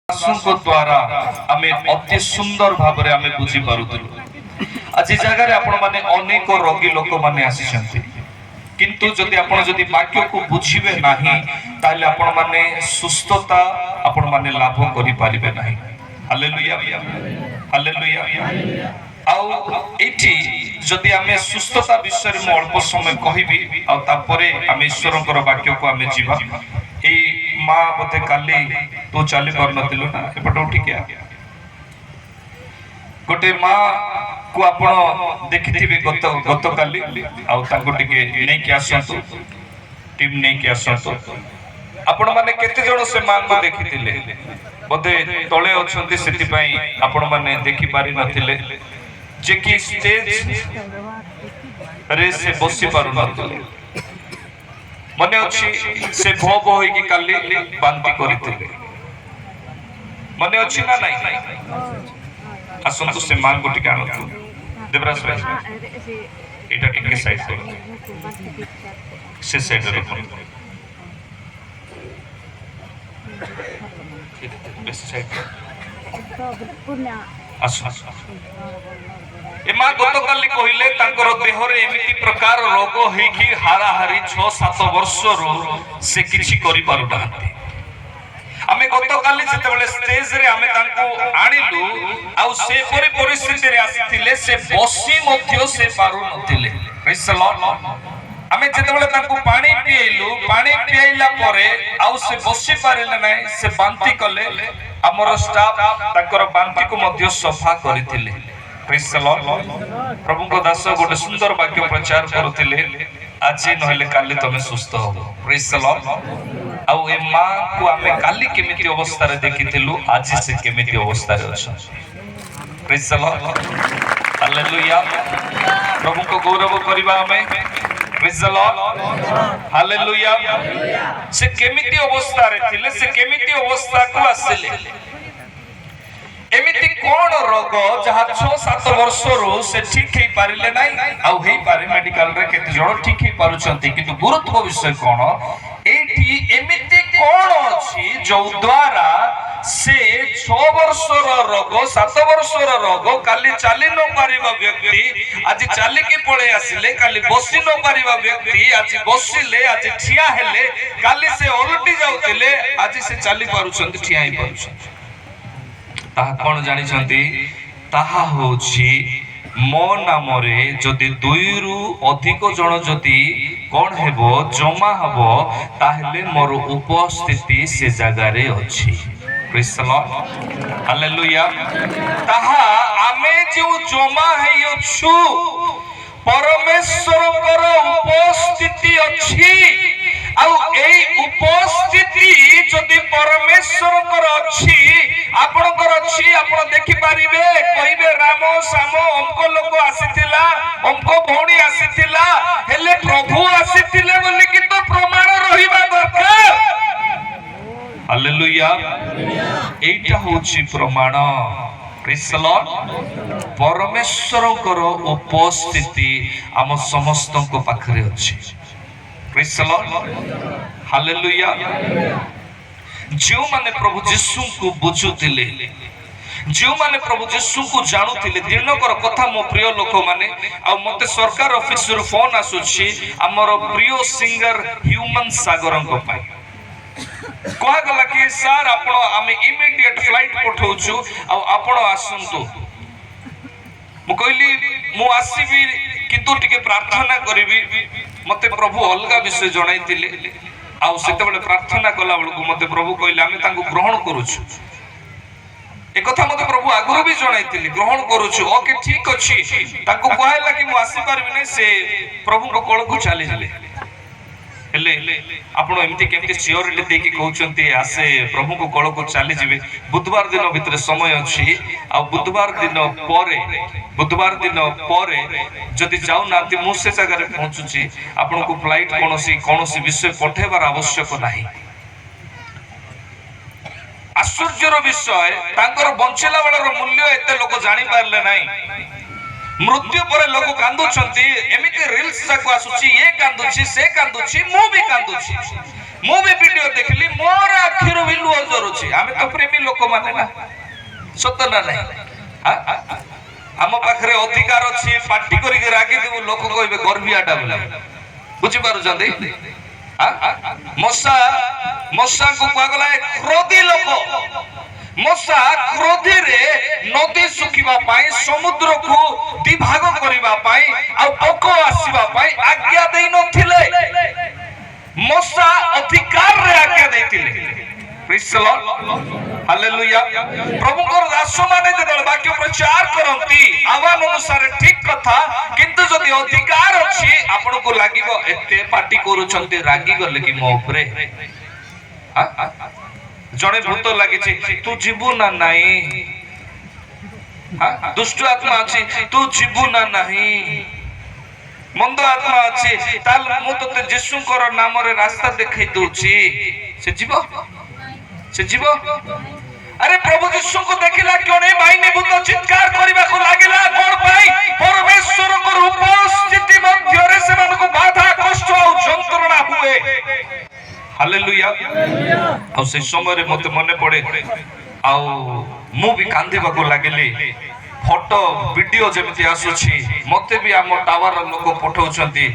द्वारा आमे अति सुंदर भाबरे आमे बुझी पारुथुलु। आज जगह आपण माने अनेक रोगी लोक माने आसीछन्ति, किंतु जदि आपण जदि वाक्य को बुझिबे नाही ताले आपण माने सुस्थता आपण माने लाभ करि पारिबे नाही। Hallelujah hallelujah. आउ एठी जदि आमे सुस्थता विषय में अल्प समय कहिबी आ तापरे आमे ईश्वरकर वाक्य को आमे जीवा। ए मां बते काली तू चली पर नथिलु ना एपट उठी के गोटे मां को आपण देखिथिबे गत काली आ ताको टिके नै के आसंतु टीम नै के आसंतु। आपण माने केते जण से मां को देखिथिले बते तळे अछंती सेति पई आपण माने देखि पारि नथिले जे कि स्टेज रे से बसी पारु नथिले। मने अछि से भो भो होई कि काली बांती करिथिले मने अछि ना नाही आसंतु से मां को टिके आनतु देवराज भाई एटा टिके साइड करो से साइड रखो बेस साइड आसु ए मां गतकाली कहिले तांकर देहरे एमिति प्रकार रोग हेई कि हाराहारी 6-7 वर्ष रो से किछि करि पारु नाहंती। आमे गतकाली जते बेले स्टेज रे आमे तांको आनिलु आ से परि परिस्थिति रे आसीथिले से बसी मध्य से पारु नथिले। Praise the lord. आमे जते बेले तांको पानी पियैला परे आ से बसी पारिले नै से बांती कले हमर स्टाफ तांकर बांती को मध्य सफा करिथिले। Praise the lord. प्रभु को दास गोटे सुंदर वाक्य प्रचार करुथिले आज नहले काली तमे सुस्थ होबो। Praise the lord. आ ए मां को आमे काली केमिति अवस्था रे देखिथिलु आज से केमिति अवस्था रे अछि। Praise the Lord. हालेलुया। प्रभु को गौरव करिबा हमें। Praise the Lord. हालेलुया। से केमिति अवस्था रे थिले से केमिति अवस्था को आसिले एमिति कोन रोग जहा 6-7 वर्ष रो से ठीक हे पारिले नै आ हे पारे मेडिकल रे केते जण ठीक हे पारुचंती किंतु गुरुत्व विषय कोन एठी एमिति कोन अछि जो द्वारा से 6 वर्ष रो रोग 7 वर्ष रो रोग काली चाली न पारिबा व्यक्ति आज चाली के पळे आसिले काली बसी न पारिबा व्यक्ति आज बसिले आज ठिया हेले काली से उल्टी जाउतिले आज से चाली पारुचंती ठिया हे पारुचंती। ताहा कोन जानि छंती ताहा होछि मो नामरे जदि 2 रु अधिक जण जदि कोन हेबो जमा हबो ताहले मोर उपस्थिति से जगह रे अछि। Praise the Lord. हालेलुया। ताहा आमे जो जमा हेयछु परमेश्वर कर उपस्थिति अछि आ एई उपस्थिति जदि परमेश्वर कर अछि आपनकर अछि आपण देखि पारिबे कहिबे राम साम हमको लोक आसीथिला हमको भौणी आसीथिला हेले प्रभु आसीथिले बोली कि तो प्रमाण रहिबा दरकार। हालेलुया। एटा होछि प्रमाण। Praise the Lord. परमेश्वर कर उपस्थिति हम समस्त को पाखरे अछि। Praise the Lord. हालेलुया। जो माने प्रभु यीशु को बुझुतिले जो माने प्रभु यीशु को जानुतिले दिनकर कथा मो प्रिय लोक माने आ मते सरकार ऑफिस रु फोन आसुछि हमर प्रिय सिंगर ह्यूमन सागरन को पाई कहा गला कि सर आपण आमे इमीडिएट फ्लाइट पठौछु आ आपण आसंतु मु कहली मु आसीबी किंतु टिके प्रार्थना करबी मते प्रभु अलगा विषय जणाइतिले आ सेते बेले प्रार्थना कला बेलू मते प्रभु कहले आमे तांको ग्रहण करूछु ए कथा मते प्रभु आगुरु भी जणाइतिले ग्रहण करूछु ओके ठीक अछि तांको कहला कि मु आसी परबी नै से प्रभु को कोळ को चली जले हेले आपण एमती केमती सियोरिटी देकी कहउचंती आसे प्रभु को कोळ को चली जिवे बुधवार दिन भितर समय अछि आ बुधवार दिन परे जदि जाउ नाती मु से जगह रे पहुंचुची आपण को फ्लाइट कोनोसी विषय पठेबार आवश्यक नाही। आश्चर्यर विषय तांकर बंचेला बेलर मूल्य एते लोक जानि पारले नाही। मृत्यु पर लोक कांदुचंती एमिति रील्स जाको आसुची ये कांदुची से कांदुची मु भी कांदुची ମୁଁ ବି ଭିଡିଓ ଦେଖିଲି ମୋର ଆଖିରୁ ବି ଲୁହ ଝରୁଛି। ଆମେ ତ ପ୍ରେମୀ ଲୋକମାନେ ନା, ସତ ନା ନାହିଁ? ଆମ ପାଖରେ ଅଧିକାର ଅଛି, ପାଟି କରିକି ରାଗିଦେବୁ, ଲୋକ କହିବେ ଗର୍ବିଆଟା ବୋଲି। ବୁଝିପାରୁଛନ୍ତି? ମଶାଙ୍କୁ କୁହାଗଲା କ୍ରୋଧୀ ଲୋକ। ମଶା କ୍ରୋଧୀରେ ନଦୀ ଶୁଖିବା ପାଇଁ, ସମୁଦ୍ରକୁ ଦିଭାଗ କରିବା ପାଇଁ ଆଉ ପୋକ ଆସିବା ପାଇଁ ଆଜ୍ଞା ଦେଇ ନଥିଲେ। ମଶା ଅଧିକାରରେ ଆଜ୍ଞା ଦେଇଥିଲେ। ପ୍ରେଜ୍ ଦ ଲର୍ଡ, ହାଲେଲୁୟା। ପ୍ରଭୁଙ୍କର ଦାସମାନେ ଯେତେବେଳେ ବାକ୍ୟ ପ୍ରଚାର କରନ୍ତି ଆହ୍ୱାନ ଅନୁସାରେ ଠିକ କଥା, କିନ୍ତୁ ଯଦି ଅଧିକାର ଅଛି ଆପଣଙ୍କୁ ଲାଗିବ ଏତେ ପାଟି କରୁଛନ୍ତି, ରାଗିଗଲେ କି ମୋ ଉପରେ? ଜଣେ ଭୂତ ଲାଗିଛି, ତୁ ଯିବୁ ନା ନାହିଁ? ଦୁଷ୍ଟ ଆତ୍ମା ଅଛି, ତୁ ଯିବୁ ନା ନାହିଁ? ମନ୍ଦ ଆତ୍ମା ଅଛି, ତାହେଲେ ମୁଁ ତତେ ଯୀଶୁଙ୍କର ନାମରେ ରାସ୍ତା ଦେଖେଇ ଦଉଛି, ସେ ଯିବ? ସେ ଯିବ? ଆରେ ପ୍ରଭୁ ଯୀଶୁଙ୍କୁ ଦେଖିଲା କ୍ଷଣେ ବାହିନୀ ଭୂତ ଚିତ୍କାର କରିବାକୁ ଲାଗିଲା। କଣ ପାଇଁ? ପରମେଶ୍ୱରଙ୍କର ଉପସ୍ଥିତି ମଧ୍ୟରେ ସେମାନଙ୍କୁ ବାଧା, କଷ୍ଟ ଆଉ ଯନ୍ତ୍ରଣା ହୁଏ। ହାଲେଲୁୟା। ଆଉ ସେ ସମୟରେ ମତେ ମନେ ପଡେ, ଆଉ ମୁଁ ବି କାନ୍ଦିବାକୁ ଲାଗିଲି। ଫଟୋ ଭିଡିଓ ଯେମିତି ଆସୁଛି, ମତେ ବି ଆମ ଟାୱାର ଲୋକ ପଠାଉଛନ୍ତି।